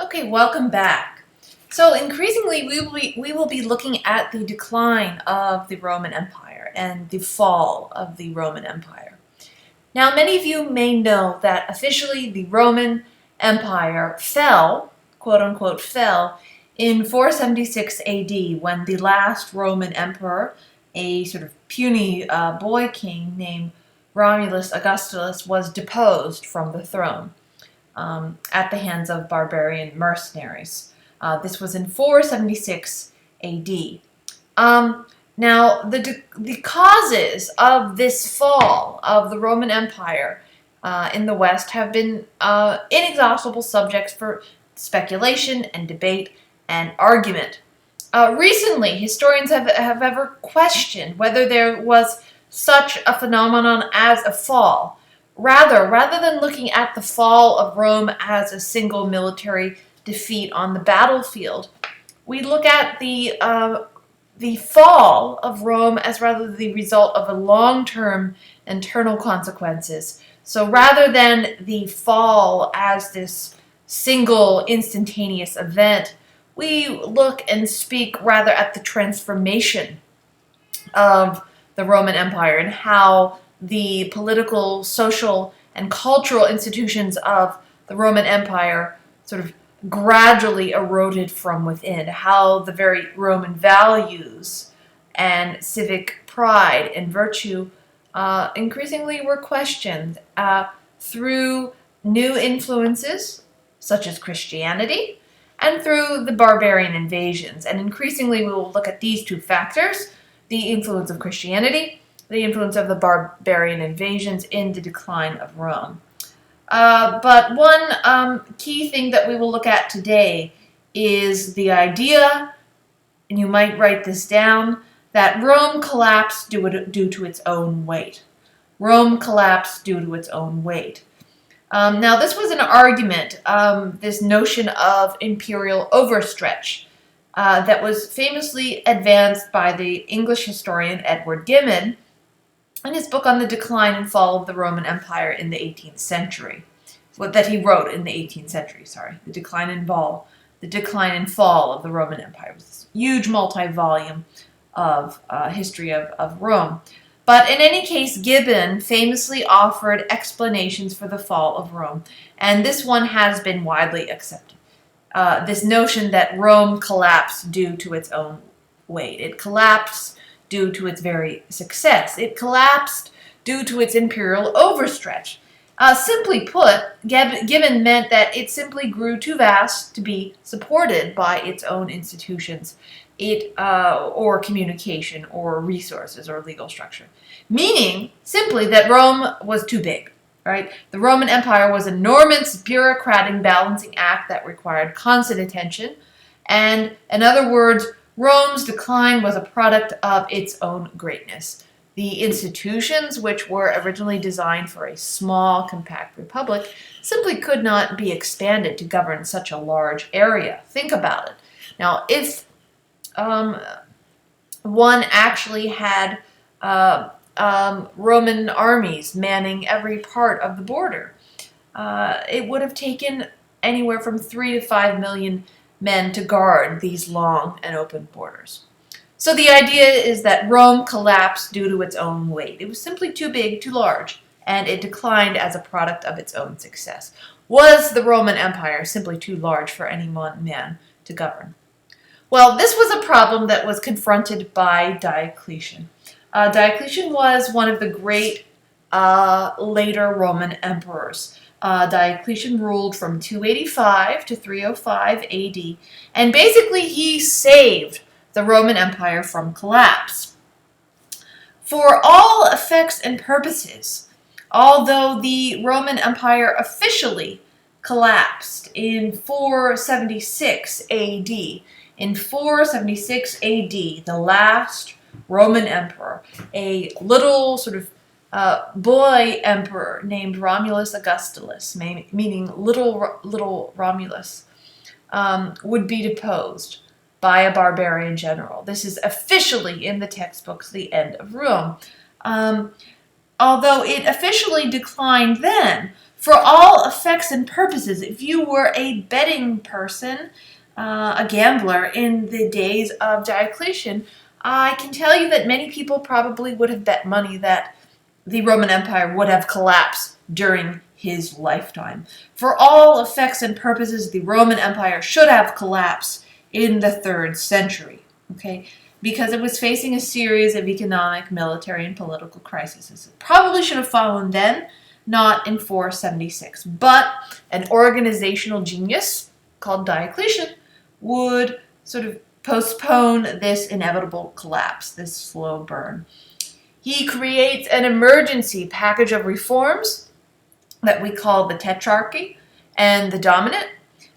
Okay, welcome back. So increasingly we will be looking at the decline of the Roman Empire and the fall of the Roman Empire. Now many of you may know that officially the Roman Empire fell, quote unquote fell, in 476 AD when the last Roman emperor, a sort of puny boy king named Romulus Augustulus, was deposed from the throne at the hands of barbarian mercenaries. This was in 476 AD. Now, the causes of this fall of the Roman Empire in the West have been inexhaustible subjects for speculation and debate and argument. Recently, historians have ever questioned whether there was such a phenomenon as a fall. Rather than looking at the fall of Rome as a single military defeat on the battlefield, we look at the fall of Rome as rather the result of a long-term internal consequences. So rather than the fall as this single instantaneous event, we look and speak rather at the transformation of the Roman Empire and how the political, social, and cultural institutions of the Roman Empire sort of gradually eroded from within, how the very Roman values and civic pride and virtue increasingly were questioned through new influences such as Christianity and through the barbarian invasions. And increasingly we will look at these two factors, the influence of Christianity, the influence of the barbarian invasions in the decline of Rome. But one key thing that we will look at today is the idea, and you might write this down, that Rome collapsed due to its own weight. Rome collapsed due to its own weight. Now, this was an argument, this notion of imperial overstretch, that was famously advanced by the English historian Edward Gibbon in his book on the decline and fall of the Roman Empire in the 18th century. That he wrote in the 18th century, the decline and fall of the Roman Empire. It was this huge multi-volume of history of Rome. But in any case, Gibbon famously offered explanations for the fall of Rome, and this one has been widely accepted. This notion that Rome collapsed due to its own weight. It collapsed due to its very success. It collapsed due to its imperial overstretch. Simply put, Gibbon meant that it simply grew too vast to be supported by its own institutions, or communication, or resources, or legal structure. Meaning, simply, that Rome was too big. Right? The Roman Empire was an enormous bureaucratic balancing act that required constant attention, and in other words, Rome's decline was a product of its own greatness. The institutions, which were originally designed for a small, compact republic, simply could not be expanded to govern such a large area. Think about it. Now, if one actually had Roman armies manning every part of the border, it would have taken anywhere from 3 to 5 million men to guard these long and open borders. So the idea is that Rome collapsed due to its own weight. It was simply too big, too large, and it declined as a product of its own success. Was the Roman Empire simply too large for any one man to govern? Well, this was a problem that was confronted by Diocletian. Diocletian was one of the great later Roman emperors. Diocletian ruled from 285 to 305 AD, and basically he saved the Roman Empire from collapse. For all effects and purposes, although the Roman Empire officially collapsed in 476 AD, in 476 AD, the last Roman emperor, a little sort of boy emperor named Romulus Augustulus, meaning little Romulus, would be deposed by a barbarian general. This is officially in the textbooks the end of Rome. Although it officially declined then, For all effects and purposes, if you were a betting person, a gambler in the days of Diocletian, I can tell you that many people probably would have bet money that the Roman Empire would have collapsed during his lifetime. For all effects and purposes, the Roman Empire should have collapsed in the 3rd century, okay? Because it was facing a series of economic, military, and political crises. It probably should have fallen then, not in 476. But an organizational genius called Diocletian would sort of postpone this inevitable collapse, this slow burn. He creates an emergency package of reforms that we call the Tetrarchy and the Dominate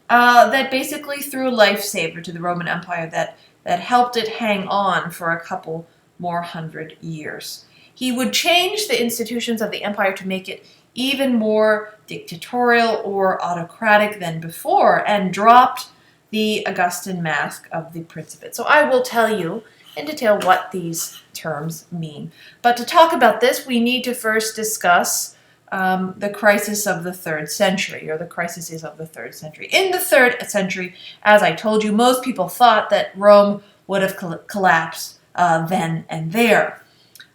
that basically threw a lifesaver to the Roman Empire that helped it hang on for a couple more 100 years. He would change the institutions of the empire to make it even more dictatorial or autocratic than before, and dropped the Augustan mask of the Principate. So I will tell you in detail what these terms mean. But to talk about this, we need to first discuss the crisis of the 3rd century, or the crises of the 3rd century. In the 3rd century, as I told you, most people thought that Rome would have collapsed then and there.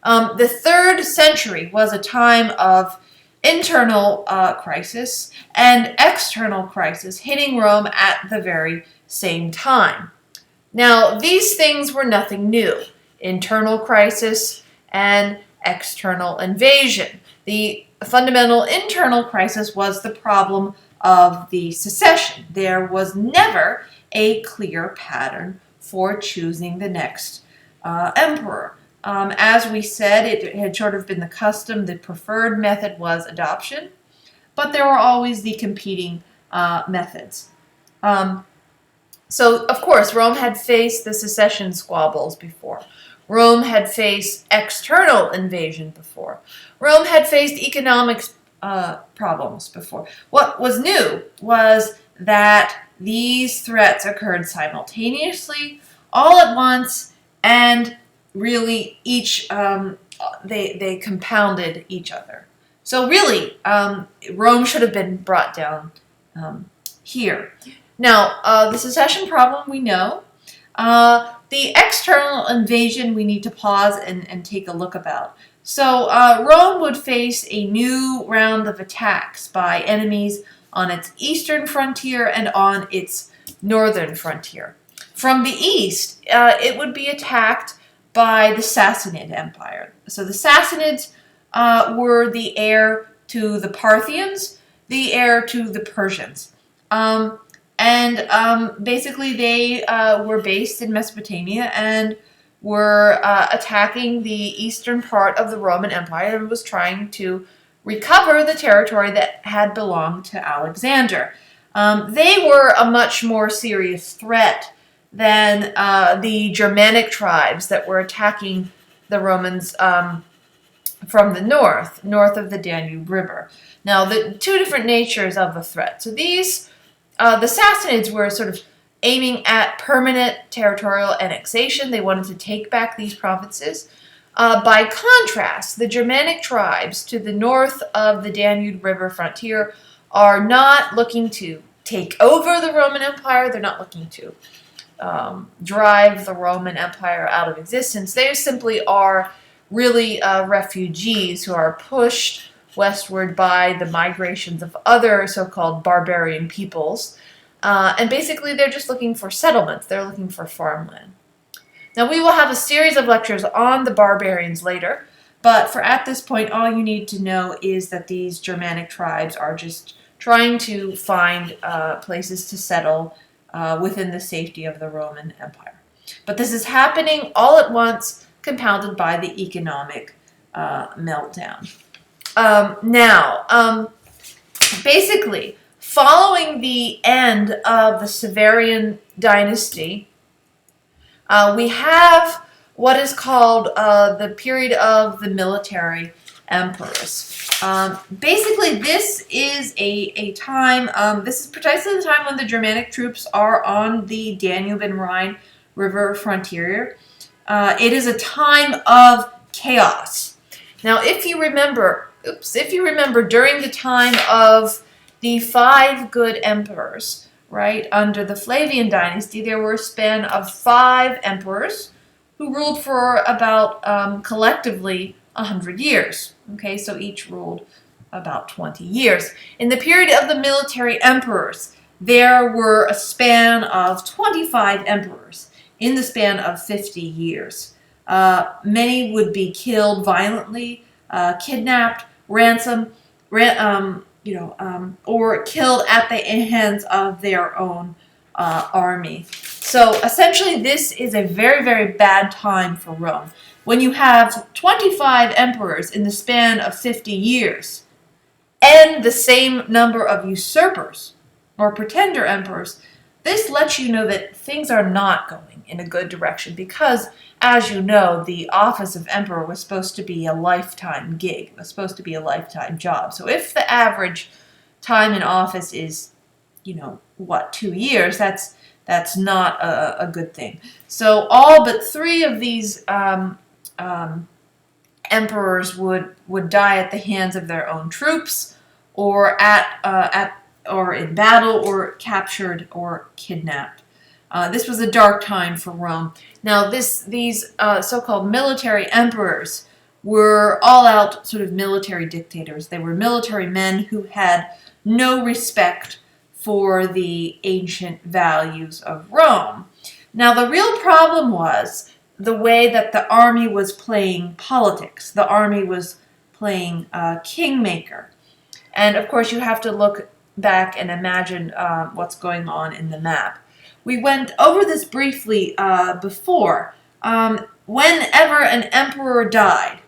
The 3rd century was a time of internal crisis and external crisis hitting Rome at the very same time. Now, these things were nothing new: internal crisis and external invasion. The fundamental internal crisis was the problem of the succession. There was never a clear pattern for choosing the next emperor. As we said, it had sort of been the custom. The preferred method was adoption, but there were always the competing methods. So, of course, Rome had faced the succession squabbles before. Rome had faced external invasion before. Rome had faced economic problems before. What was new was that these threats occurred simultaneously, all at once, and really each they compounded each other. So really, Rome should have been brought down here. Now, the succession problem we know. The external invasion we need to pause and take a look about. So Rome would face a new round of attacks by enemies on its eastern frontier and on its northern frontier. From the east, it would be attacked by the Sassanid Empire. So the Sassanids were the heir to the Parthians, the heir to the Persians. Basically they were based in Mesopotamia and were attacking the eastern part of the Roman Empire and was trying to recover the territory that had belonged to Alexander. They were a much more serious threat than the Germanic tribes that were attacking the Romans from the north of the Danube River. Now, the two different natures of the threat. So these, the Sassanids were sort of aiming at permanent territorial annexation. They wanted to take back these provinces. By contrast, the Germanic tribes to the north of the Danube River frontier are not looking to take over the Roman Empire. They're not looking to drive the Roman Empire out of existence. They simply are really refugees who are pushed westward by the migrations of other so-called barbarian peoples. And basically they're just looking for settlements. They're looking for farmland. Now we will have a series of lectures on the barbarians later, but for at this point all you need to know is that these Germanic tribes are just trying to find places to settle within the safety of the Roman Empire. But this is happening all at once, compounded by the economic meltdown. Basically, following the end of the Severian dynasty, we have what is called the period of the military emperors. Basically, this is a time, this is precisely the time when the Germanic troops are on the Danube and Rhine River frontier. It is a time of chaos. Now, if you remember, if you remember, during the time of the 5 good emperors, right, under the Flavian dynasty, there were a span of 5 emperors who ruled for about, collectively, 100 years. Okay, so each ruled about 20 years. In the period of the military emperors, there were a span of 25 emperors in the span of 50 years. Many would be killed violently, kidnapped, ransomed, or killed at the hands of their own army. So essentially, this is a very, very bad time for Rome. When you have 25 emperors in the span of 50 years, and the same number of usurpers or pretender emperors, this lets you know that things are not going in a good direction because, as you know, the office of emperor was supposed to be a lifetime gig. It was supposed to be a lifetime job. So if the average time in office is, 2 years, that's not a good thing. So all but 3 of these emperors would die at the hands of their own troops, or or in battle, or captured or kidnapped. This was a dark time for Rome. Now, these so-called military emperors were all-out sort of military dictators. They were military men who had no respect for the ancient values of Rome. Now, the real problem was the way that the army was playing politics. The army was playing kingmaker. And, of course, you have to look back and imagine what's going on in the map. We went over this briefly before. Whenever an emperor died,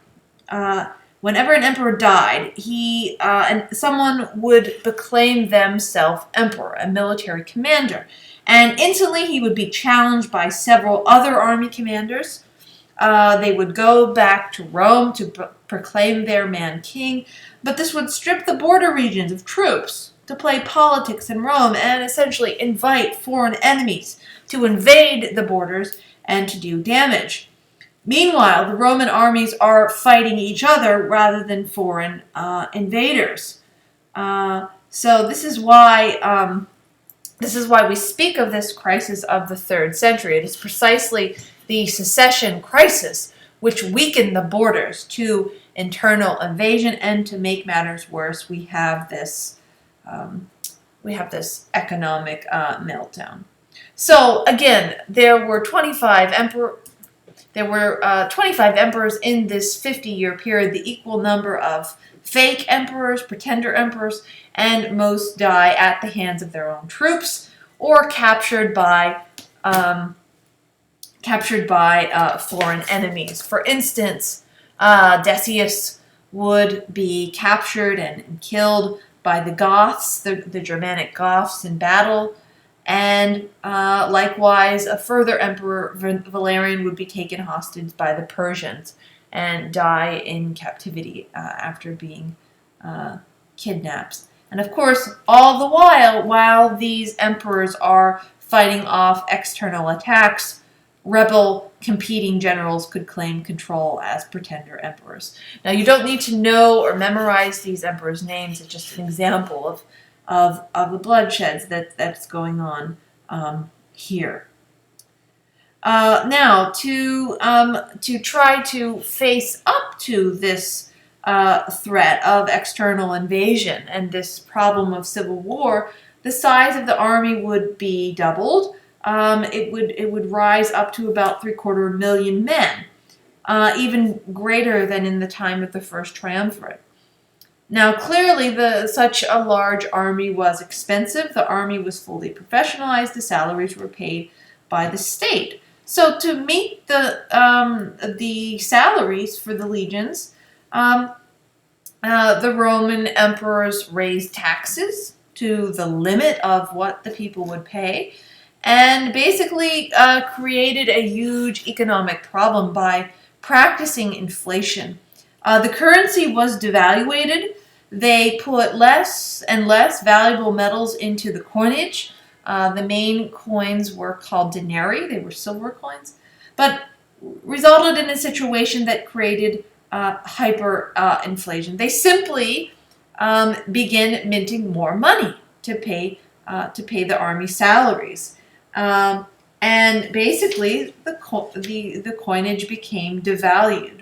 he and someone would proclaim themselves emperor, a military commander. And instantly he would be challenged by several other army commanders. They would go back to Rome to proclaim their man king, but this would strip the border regions of troops to play politics in Rome and essentially invite foreign enemies to invade the borders and to do damage. Meanwhile, the Roman armies are fighting each other rather than foreign invaders. So this is why we speak of this crisis of the 3rd century. It is precisely the secession crisis which weakened the borders to internal invasion, and to make matters worse, we have this economic meltdown. So again, there were 25 emperors in this 50-year period, the equal number of fake emperors, pretender emperors, and most die at the hands of their own troops or captured by foreign enemies. For instance, Decius would be captured and killed by the Goths, the Germanic Goths, in battle. And likewise, a further emperor, Valerian, would be taken hostage by the Persians and die in captivity after being kidnapped. And of course, all the while these emperors are fighting off external attacks, rebel competing generals could claim control as pretender emperors. Now, you don't need to know or memorize these emperors' names. It's just an example of the bloodsheds that's going on here. Now, to try to face up to this threat of external invasion and this problem of civil war, the size of the army would be doubled. It would rise up to about 750,000 men, even greater than in the time of the First Triumvirate. Now, clearly, such a large army was expensive. The army was fully professionalized. The salaries were paid by the state. So, to meet the salaries for the legions, the Roman emperors raised taxes to the limit of what the people would pay, and basically created a huge economic problem by practicing inflation. The currency was devaluated. They put less and less valuable metals into the coinage. The main coins were called denarii. They were silver coins, but resulted in a situation that created hyperinflation. They simply begin minting more money to pay the army salaries, and basically the coinage became devalued.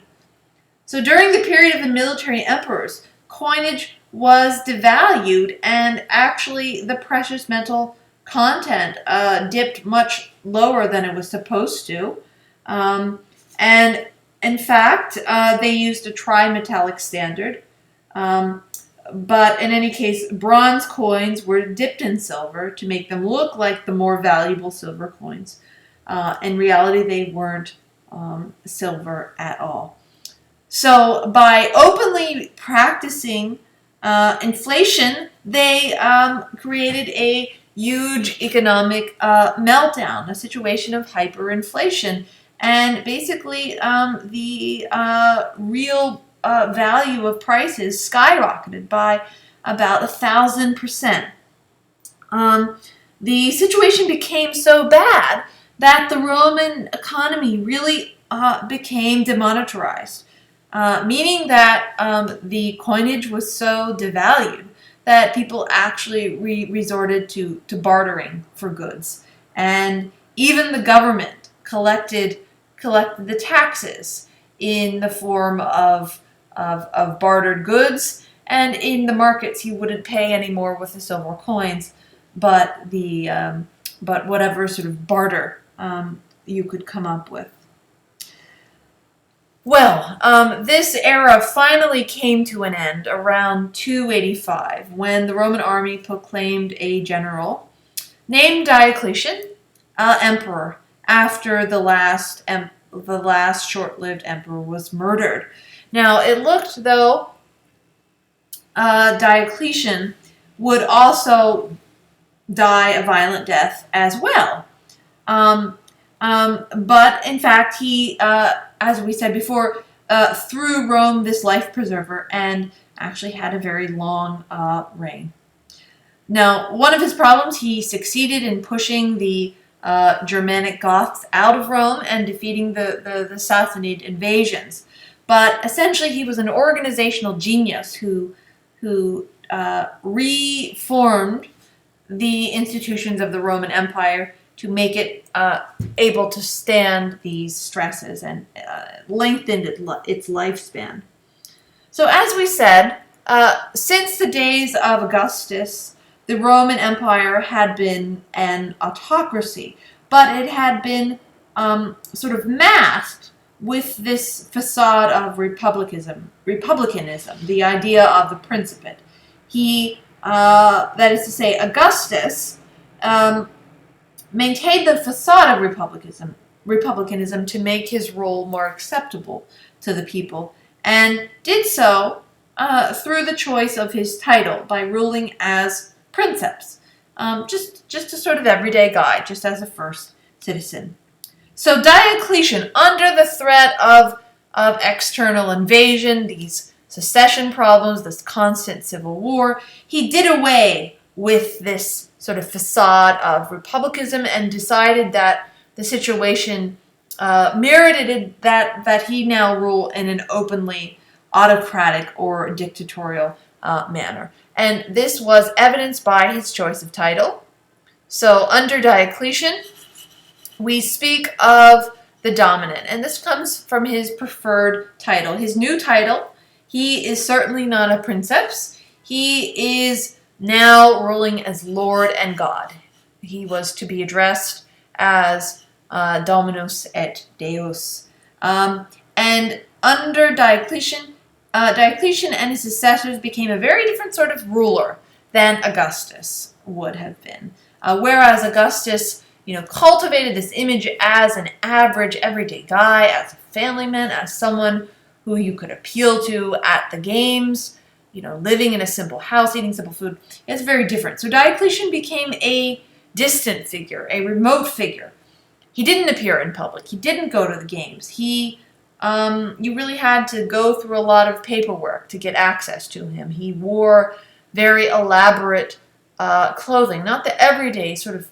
So during the period of the military emperors, coinage was devalued, and actually the precious metal content dipped much lower than it was supposed to. And in fact, they used a trimetallic standard. But in any case, bronze coins were dipped in silver to make them look like the more valuable silver coins. In reality, they weren't silver at all. So by openly practicing inflation, they created a huge economic meltdown, a situation of hyperinflation. And basically, the real value of prices skyrocketed by about 1,000%. The situation became so bad that the Roman economy really became demonetized, meaning that the coinage was so devalued that people actually resorted to bartering for goods. And even the government collected the taxes in the form of bartered goods, and in the markets you wouldn't pay anymore with the silver coins, but whatever sort of barter you could come up with. Well, this era finally came to an end around 285, when the Roman army proclaimed a general named Diocletian emperor after the last short-lived emperor was murdered. Now, it looked though Diocletian would also die a violent death as well. But in fact, he, as we said before, threw Rome this life preserver and actually had a very long reign. Now, one of his problems, he succeeded in pushing the Germanic Goths out of Rome and defeating the Sassanid invasions. But essentially, he was an organizational genius who reformed the institutions of the Roman Empire to make it able to stand these stresses, and lengthened its lifespan. So as we said, since the days of Augustus, the Roman Empire had been an autocracy, but it had been sort of masked with this facade of republicanism, the idea of the Principate. That is to say, Augustus maintained the facade of republicanism to make his rule more acceptable to the people, and did so through the choice of his title by ruling as princeps, just a sort of everyday guy, just as a first citizen. So Diocletian, under the threat of external invasion, these secession problems, this constant civil war, he did away with this sort of facade of republicanism and decided that the situation merited that he now rule in an openly autocratic or dictatorial manner. And this was evidenced by his choice of title. So under Diocletian, we speak of the dominant, and this comes from his preferred title. His new title, he is certainly not a princeps. He is now ruling as Lord and God. He was to be addressed as Dominus et Deus. And under Diocletian, Diocletian and his successors became a very different sort of ruler than Augustus would have been. Whereas Augustus, cultivated this image as an average, everyday guy, as a family man, as someone who you could appeal to at the games, living in a simple house, eating simple food. It's very different. So Diocletian became a distant figure, a remote figure. He didn't appear in public. He didn't go to the games. You really had to go through a lot of paperwork to get access to him. He wore very elaborate clothing, not the everyday sort of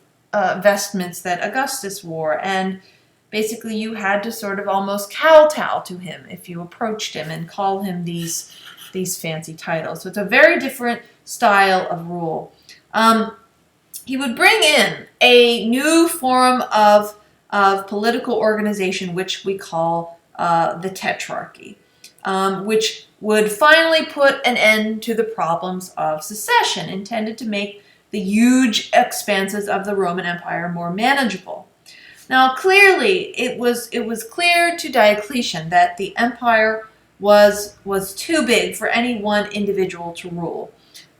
vestments that Augustus wore. And Basically, you had to sort of almost kowtow to him if you approached him and call him these fancy titles. So it's a very different style of rule. He would bring in a new form of political organization, which we call the Tetrarchy, which would finally put an end to the problems of secession, intended to make the huge expanses of the Roman Empire more manageable. Now, clearly, it was clear to Diocletian that the empire was too big for any one individual to rule,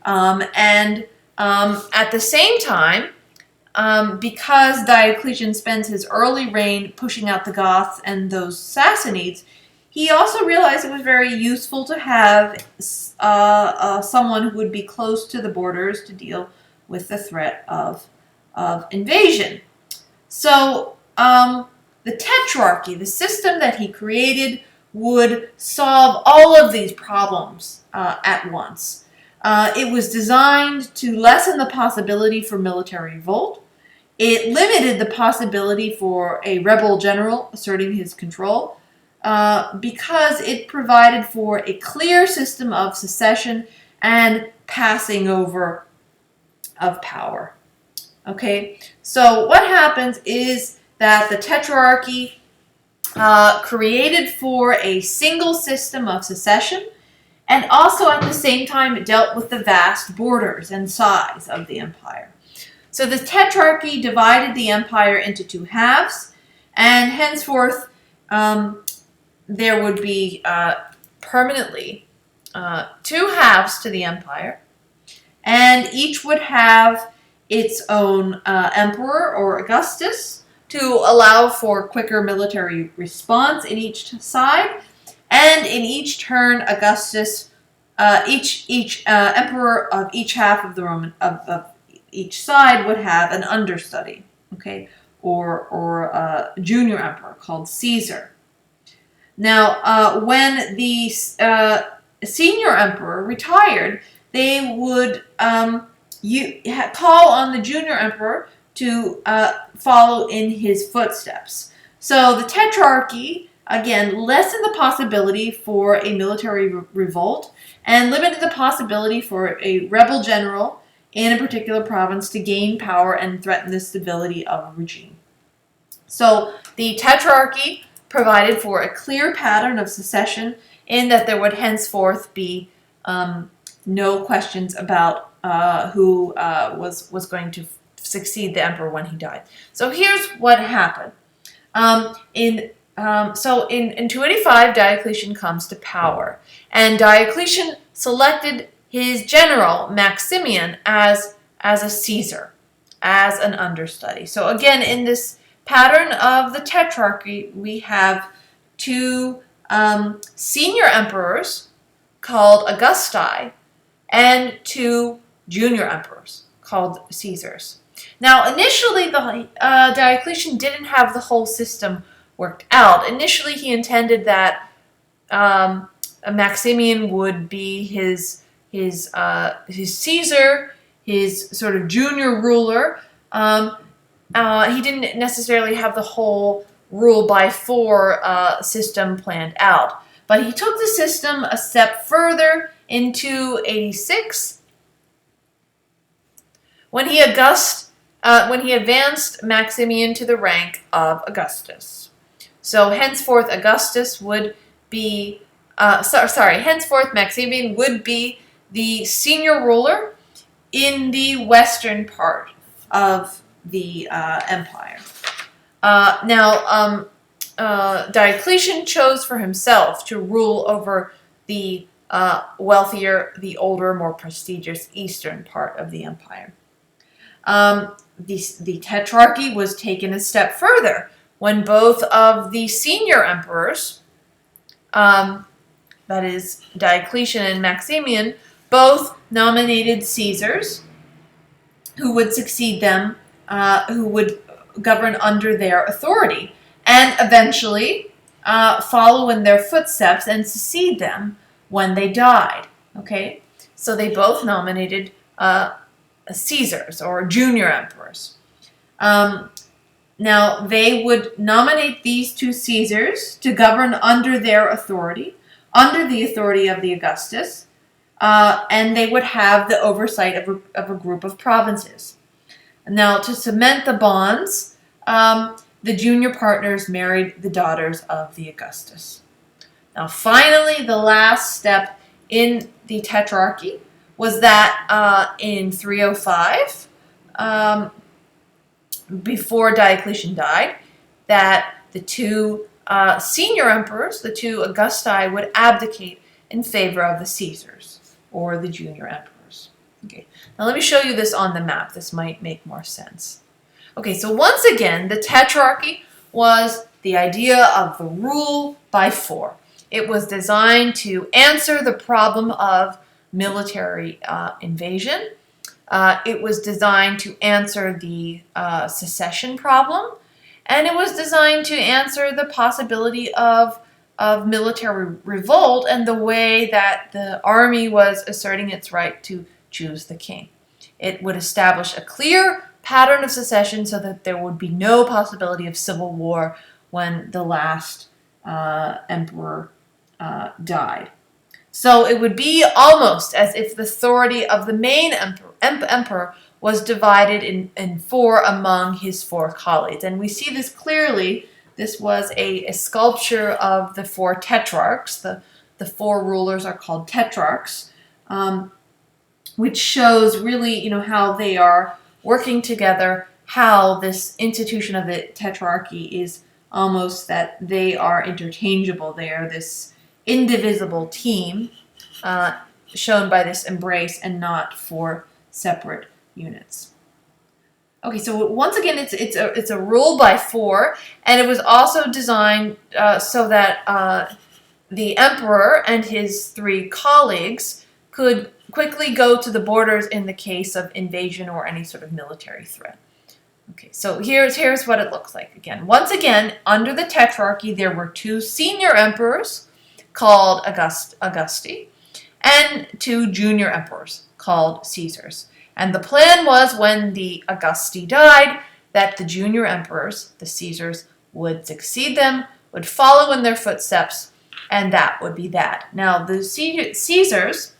at the same time, because Diocletian spends his early reign pushing out the Goths and those Sassanids, he also realized it was very useful to have someone who would be close to the borders to deal with the threat of invasion. So the Tetrarchy, the system that he created, would solve all of these problems at once. It was designed to lessen the possibility for military revolt. It limited the possibility for a rebel general asserting his control because it provided for a clear system of succession and passing over of power. Okay, so what happens is that the Tetrarchy created for a single system of succession, and also at the same time it dealt with the vast borders and size of the empire. So the Tetrarchy divided the empire into two halves, and henceforth there would be permanently two halves to the empire, and each would have its own emperor or Augustus to allow for quicker military response in each side. And in each turn, Augustus, each emperor of each half of the Roman of each side would have an understudy, okay, or a junior emperor called Caesar. Now, when the senior emperor retired, they would call on the junior emperor to follow in his footsteps. So the Tetrarchy, again, lessened the possibility for a military revolt and limited the possibility for a rebel general in a particular province to gain power and threaten the stability of a regime. So the Tetrarchy provided for a clear pattern of succession in that there would henceforth be no questions about who was going to succeed the emperor when he died. So here's what happened. In 285, Diocletian comes to power, and Diocletian selected his general Maximian as a Caesar, as an understudy. So again, in this pattern of the Tetrarchy, we have two senior emperors called Augusti and two junior emperors called Caesars. Now, initially, Diocletian didn't have the whole system worked out. Initially, he intended that Maximian would be his Caesar, his sort of junior ruler. He didn't necessarily have the whole rule by four system planned out, but he took the system a step further in 286 when he advanced Maximian to the rank of Augustus. So henceforth, Augustus would be, henceforth Maximian would be the senior ruler in the western part of the empire. Diocletian chose for himself to rule over the wealthier, the older, more prestigious eastern part of the empire. The Tetrarchy was taken a step further when both of the senior emperors, that is Diocletian and Maximian, both nominated Caesars who would succeed them, who would govern under their authority, and eventually follow in their footsteps and succeed them when they died. Okay, so they both nominated Caesars or junior emperors. Now, they would nominate these two Caesars to govern under their authority, under the authority of the Augustus, and they would have the oversight of a group of provinces. Now, to cement the bonds, the junior partners married the daughters of the Augustus. Now, finally, the last step in the Tetrarchy was that in 305, before Diocletian died, that the two senior emperors, the two Augusti, would abdicate in favor of the Caesars, or the junior emperors. Okay, now let me show you this on the map. This might make more sense. Okay, so once again, the Tetrarchy was the idea of the rule by four. It was designed to answer the problem of military invasion. It was designed to answer the secession problem, and it was designed to answer the possibility of military revolt and the way that the army was asserting its right to choose the king. It would establish a clear pattern of secession so that there would be no possibility of civil war when the last emperor died. So it would be almost as if the authority of the main emperor was divided in four among his four colleagues. And we see this clearly. This was a sculpture of the four tetrarchs. The four rulers are called tetrarchs, which shows really, how they are working together, how this institution of the Tetrarchy is almost that they are interchangeable. They are this indivisible team shown by this embrace and not four separate units. Okay, so once again, it's a rule by four, and it was also designed so that the emperor and his three colleagues could quickly go to the borders in the case of invasion or any sort of military threat. Okay, so here's what it looks like again. Once again, under the Tetrarchy, there were two senior emperors called Augusti and two junior emperors called Caesars. And the plan was, when the Augusti died, that the junior emperors, the Caesars, would succeed them, would follow in their footsteps, and that would be that. Now, the Caesars,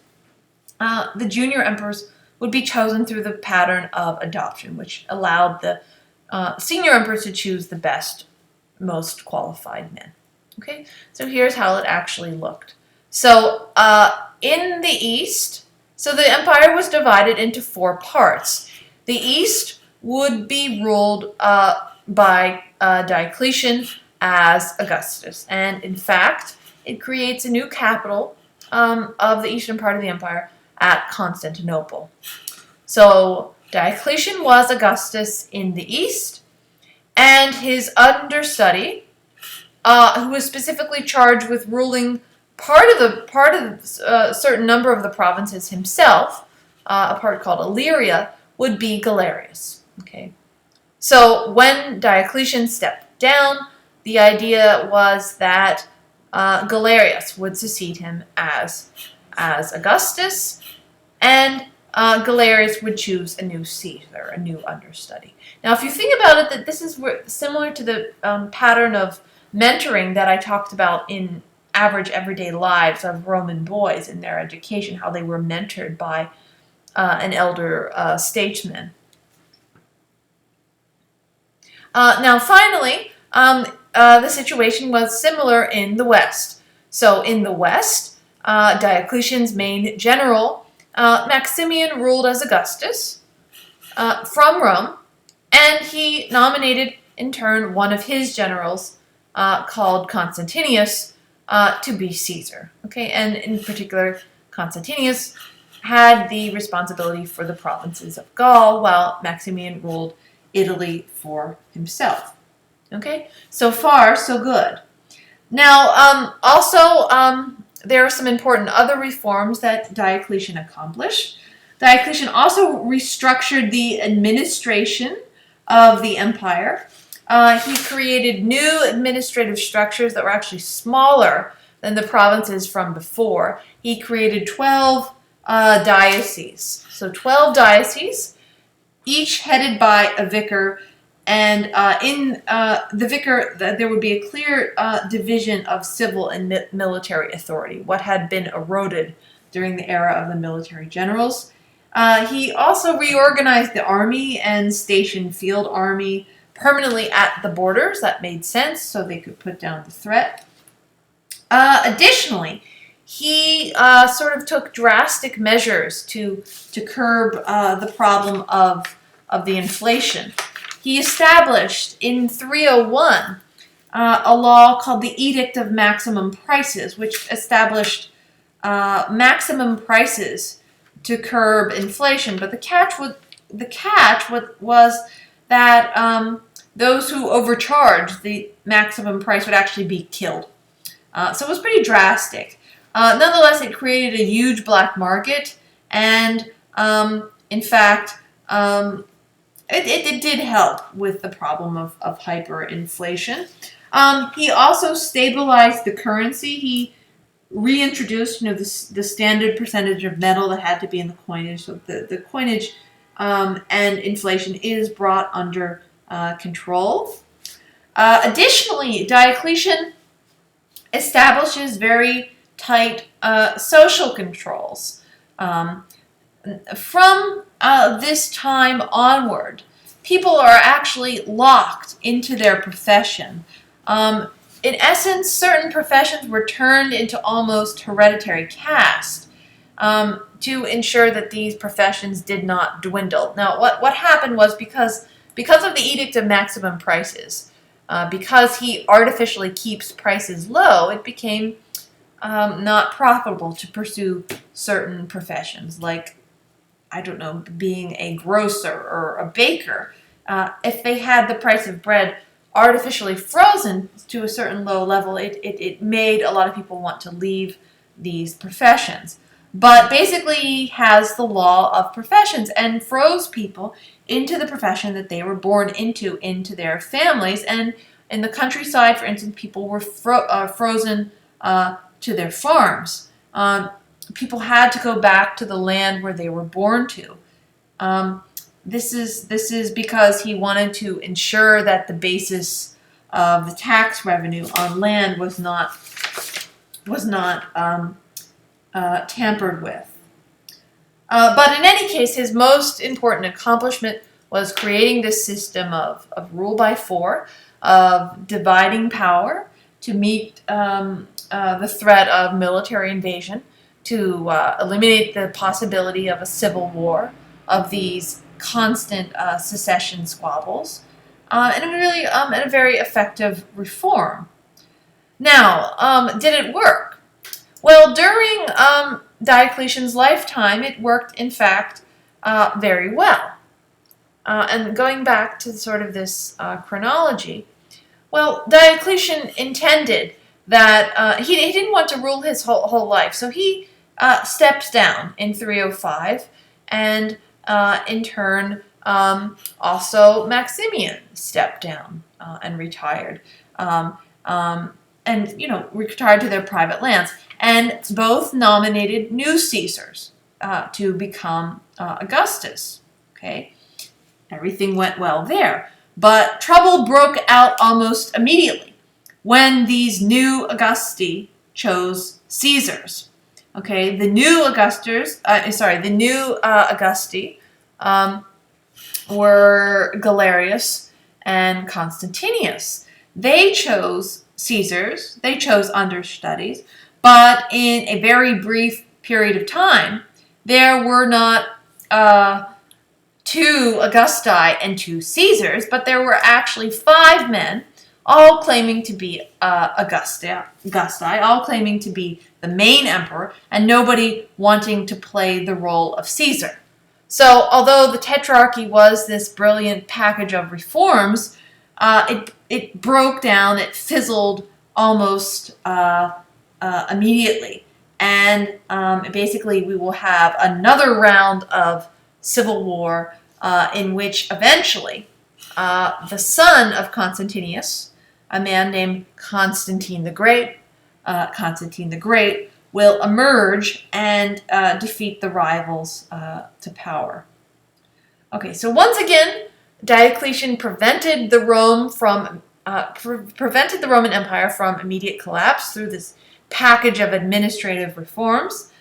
the junior emperors, would be chosen through the pattern of adoption, which allowed the senior emperors to choose the best, most qualified men. Okay, so here's how it actually looked. So in the east, so the empire was divided into four parts. The east would be ruled by Diocletian as Augustus, and in fact, it creates a new capital of the eastern part of the empire at Constantinople. So Diocletian was Augustus in the east, and his understudy, who was specifically charged with ruling part of a certain number of the provinces himself, a part called Illyria, would be Galerius. Okay, so when Diocletian stepped down, the idea was that Galerius would succeed him as Augustus, and Galerius would choose a new Caesar, a new understudy. Now, if you think about it, that this is similar to the pattern of mentoring that I talked about in average everyday lives of Roman boys in their education, how they were mentored by an elder statesman. Now, finally, the situation was similar in the West. So in the West, Diocletian's main general, Maximian, ruled as Augustus from Rome, and he nominated in turn one of his generals called Constantinius to be Caesar. Okay, and in particular, Constantinius had the responsibility for the provinces of Gaul, while Maximian ruled Italy for himself. Okay, so far, so good. Now, also, there are some important other reforms that Diocletian accomplished. Diocletian also restructured the administration of the empire. He created new administrative structures that were actually smaller than the provinces from before. He created 12 dioceses. So 12 dioceses, each headed by a vicar, And in the vicar, there would be a clear division of civil and military authority, what had been eroded during the era of the military generals. He also reorganized the army and stationed field army permanently at the borders. That made sense, so they could put down the threat. Additionally, he sort of took drastic measures to curb the problem of the inflation. He established in 301 a law called the Edict of Maximum Prices, which established maximum prices to curb inflation. But the catch was that those who overcharged the maximum price would actually be killed. So it was pretty drastic. Nonetheless, it created a huge black market, and in fact, it did help with the problem of hyperinflation. He also stabilized the currency. He reintroduced, the standard percentage of metal that had to be in the coinage. So the coinage and inflation is brought under control. Additionally, Diocletian establishes very tight social controls. From this time onward, people are actually locked into their profession. In essence, certain professions were turned into almost hereditary caste to ensure that these professions did not dwindle. Now, what happened was because of the Edict of Maximum Prices, because he artificially keeps prices low, it became not profitable to pursue certain professions, like, I don't know, being a grocer or a baker. If they had the price of bread artificially frozen to a certain low level, it made a lot of people want to leave these professions. But basically, he has the law of professions and froze people into the profession that they were born into their families. And in the countryside, for instance, people were frozen to their farms. People had to go back to the land where they were born to. This is because he wanted to ensure that the basis of the tax revenue on land was not tampered with. But in any case, his most important accomplishment was creating this system of rule by four, of dividing power to meet the threat of military invasion, to eliminate the possibility of a civil war, of these constant secession squabbles, and really a very effective reform. Now, did it work? Well, during Diocletian's lifetime, it worked, in fact, very well. And going back to sort of this chronology, well, Diocletian intended that he didn't want to rule his whole life, so he steps down in 305, and in turn, also Maximian stepped down and retired, and retired to their private lands, and both nominated new Caesars to become Augustus. Okay, everything went well there, but trouble broke out almost immediately when these new Augusti chose Caesars. Okay, the new Augusti were Galerius and Constantinius. They chose Caesars, they chose understudies, but in a very brief period of time, there were not 2 Augusti and 2 Caesars, but there were actually 5 men, all claiming to be Augusti, all claiming to be the main emperor, and nobody wanting to play the role of Caesar. So, although the Tetrarchy was this brilliant package of reforms, it broke down, it fizzled almost immediately. And basically, we will have another round of civil war in which eventually the son of Constantinius, a man named Constantine the Great, will emerge and defeat the rivals to power. Okay, so once again, Diocletian prevented the Roman Empire from immediate collapse through this package of administrative reforms.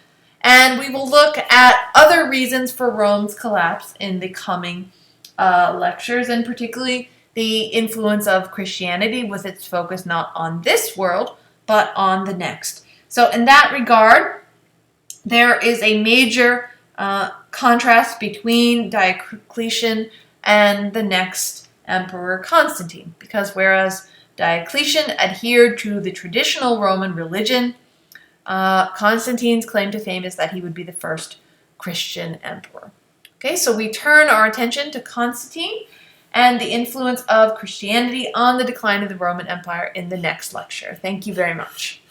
And we will look at other reasons for Rome's collapse in the coming lectures, and particularly the influence of Christianity with its focus not on this world, but on the next. So in that regard, there is a major contrast between Diocletian and the next emperor, Constantine, because whereas Diocletian adhered to the traditional Roman religion, Constantine's claim to fame is that he would be the first Christian emperor. Okay, so we turn our attention to Constantine and the influence of Christianity on the decline of the Roman Empire in the next lecture. Thank you very much.